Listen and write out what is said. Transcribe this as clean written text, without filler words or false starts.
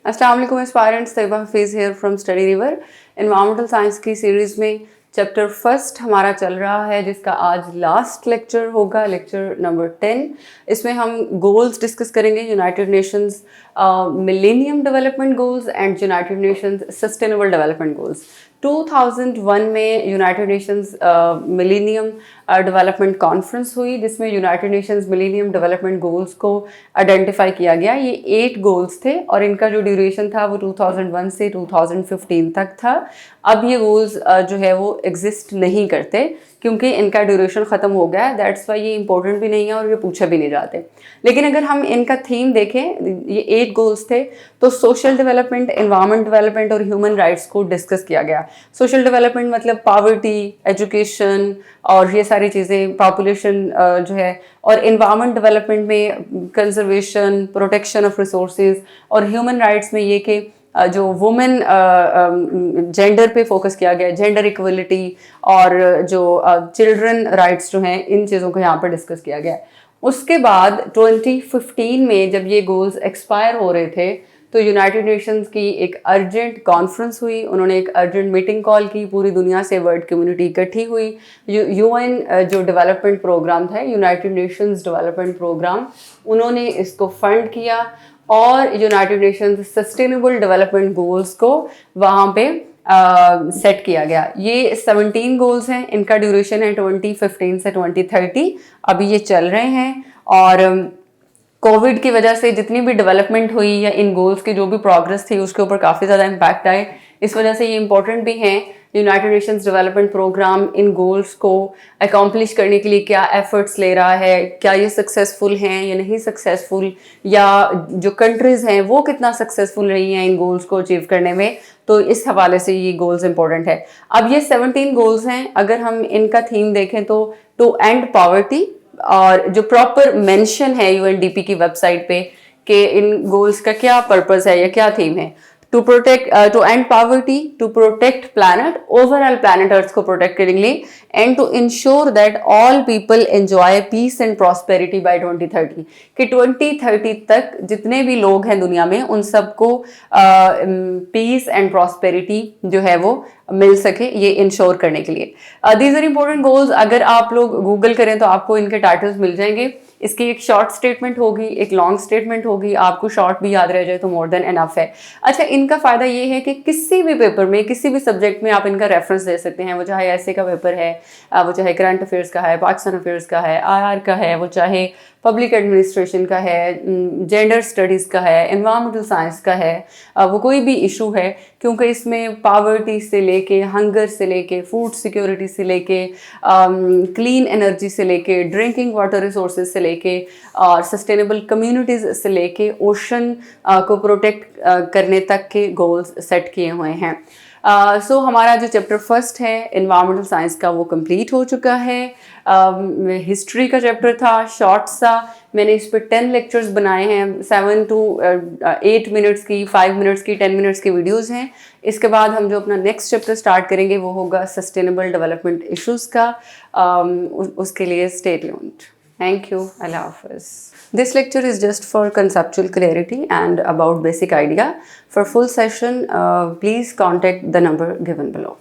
अस्सलाम वालेकुम aspirants, Tayyaba Hafeez here from Study River. Environmental science की सीरीज़ में चैप्टर फर्स्ट हमारा चल रहा है, जिसका आज लास्ट लेक्चर होगा, लेक्चर नंबर 10। इसमें हम गोल्स डिस्कस करेंगे, United Nations millennium development goals and United Nations sustainable development goals. 2001 में United Nations millennium development conference हुई, जिसमें United Nations millennium development goals को आइडेंटिफाई किया गया। ये 8 गोल्स थे और इनका जो ड्यूरेशन था वो 2001 से 2015 तक था। अब ये गोल्स जो है वो एग्जिस्ट नहीं करते क्योंकि इनका ड्यूरेशन ख़त्म हो गया है। दैट्स वाई ये इंपॉर्टेंट भी नहीं है और ये पूछे भी नहीं जाते। लेकिन अगर हम इनका थीम देखें, ये 8 गोल्स थे, तो सोशल डेवलपमेंट, एनवायरमेंट डेवलपमेंट और ह्यूमन राइट्स को डिस्कस किया गया। सोशल डेवलपमेंट मतलब पॉवर्टी, एजुकेशन और ये सारी चीज़ें, पॉपुलेशन जो है, और एनवायरमेंट डेवलपमेंट में कंजर्वेशन, प्रोटेक्शन ऑफ रिसोर्सेज, और ह्यूमन राइट्स में ये कि जो वुमेन जेंडर पे फोकस किया गया, जेंडर इक्वलिटी और जो चिल्ड्रन राइट्स जो हैं, इन चीज़ों को यहाँ पर डिस्कस किया गया। उसके बाद 2015 में जब ये गोल्स एक्सपायर हो रहे थे तो यूनाइटेड नेशंस की एक अर्जेंट कॉन्फ्रेंस हुई। उन्होंने एक अर्जेंट मीटिंग कॉल की, पूरी दुनिया से वर्ल्ड कम्युनिटी इकट्ठी हुई। यूएन जो डेवलपमेंट प्रोग्राम था, यूनाइटेड नेशंस डेवलपमेंट प्रोग्राम, उन्होंने इसको फंड किया और United Nations sustainable development goals को वहाँ पे सेट किया गया। ये 17 गोल्स हैं, इनका ड्यूरेशन है 2015 से 2030। अभी ये चल रहे हैं और कोविड की वजह से जितनी भी डेवलपमेंट हुई या इन गोल्स की जो भी प्रोग्रेस थी उसके ऊपर काफ़ी ज़्यादा इम्पैक्ट आए। इस वजह से ये इंपॉर्टेंट भी हैं। यूनाइटेड नेशंस डेवलपमेंट प्रोग्राम इन गोल्स को अकॉम्प्लिश करने के लिए क्या एफर्ट्स ले रहा है, क्या ये सक्सेसफुल हैं या नहीं सक्सेसफुल, या जो कंट्रीज़ हैं वो कितना सक्सेसफुल रही हैं इन गोल्स को अचीव करने में। तो इस हवाले से ये गोल्स इंपॉर्टेंट है। अब ये 17 गोल्स हैं। अगर हम इनका थीम देखें तो टू एंड पॉवर्टी, और जो प्रॉपर मेंशन है यूएनडीपी की वेबसाइट पे कि इन गोल्स का क्या पर्पस है या क्या थीम है, to protect, to end poverty, to protect planet, overall planet earth को प्रोटेक्ट करने के लिए, and to ensure that all people enjoy peace and prosperity by 2030, कि 2030 तक जितने भी लोग हैं दुनिया में उन सबको पीस एंड प्रॉस्पेरिटी जो है वो मिल सके, ये इंश्योर करने के लिए। These are important goals. अगर आप लोग गूगल करें तो आपको इनके टाइटल्स मिल जाएंगे। इसकी एक शॉर्ट स्टेटमेंट होगी, एक लॉन्ग स्टेटमेंट होगी। आपको शॉर्ट भी याद रह जाए तो मोर देन एनफ है। अच्छा, इनका फ़ायदा ये है कि किसी भी पेपर में, किसी भी सब्जेक्ट में आप इनका रेफरेंस दे सकते हैं। वो चाहे ऐसे का पेपर है, वो चाहे करंट अफेयर्स का है, पाकिस्तान अफेयर्स का है, आर का है, वो चाहे पब्लिक एडमिनिस्ट्रेशन का है, जेंडर स्टडीज़ का है, एनवायरमेंटल साइंस का है, वो कोई भी इशू है, क्योंकि इसमें पावर्टी से लेके, हंगर से लेके, फूड सिक्योरिटी से लेके, क्लीन एनर्जी से लेके, ड्रिंकिंग वाटर रिसोर्सेज से लेके, और सस्टेनेबल कम्युनिटीज़ से लेके ओशन को प्रोटेक्ट करने तक के गोल्स सेट किए हुए हैं। सो हमारा जो चैप्टर फर्स्ट है एनवायरमेंटल साइंस का, वो कंप्लीट हो चुका है। हिस्ट्री का चैप्टर था, शॉर्ट सा। मैंने इस पर 10 लेक्चर्स बनाए हैं। 7 to 8 मिनट्स की, 5 मिनट्स की, 10 मिनट्स की वीडियोस हैं। इसके बाद हम जो अपना नेक्स्ट चैप्टर स्टार्ट करेंगे वो होगा सस्टेनेबल डेवलपमेंट इश्यूज़ का। उसके लिए stay tuned. Thank you. Allah Hafiz. This lecture is just for conceptual clarity and about basic idea. For full session, please contact the number given below.